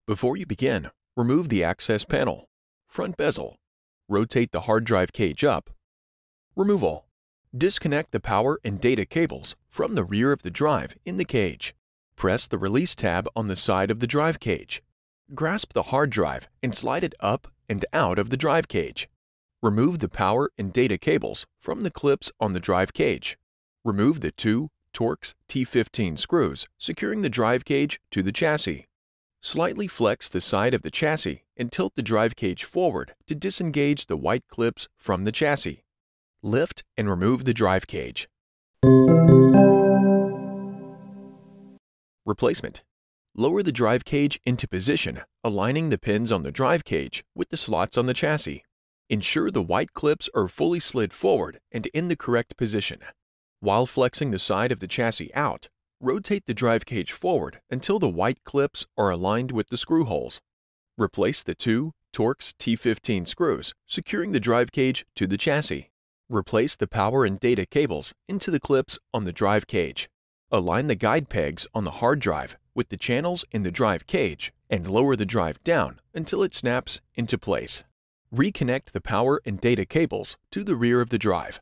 Before you begin, remove the access panel, front bezel, rotate the hard drive cage up. Removal. Disconnect the power and data cables from the rear of the drive in the cage. Press the release tab on the side of the drive cage. Grasp the hard drive and slide it up and out of the drive cage. Remove the power and data cables from the clips on the drive cage. Remove the two Torx T15 screws securing the drive cage to the chassis. Slightly flex the side of the chassis and tilt the drive cage forward to disengage the white clips from the chassis. Lift and remove the drive cage. Replacement. Lower the drive cage into position, aligning the pins on the drive cage with the slots on the chassis. Ensure the white clips are fully slid forward and in the correct position. While flexing the side of the chassis out, rotate the drive cage forward until the white clips are aligned with the screw holes. Replace the two Torx T15 screws securing the drive cage to the chassis. Replace the power and data cables into the clips on the drive cage. Align the guide pegs on the hard drive with the channels in the drive cage and lower the drive down until it snaps into place. Reconnect the power and data cables to the rear of the drive.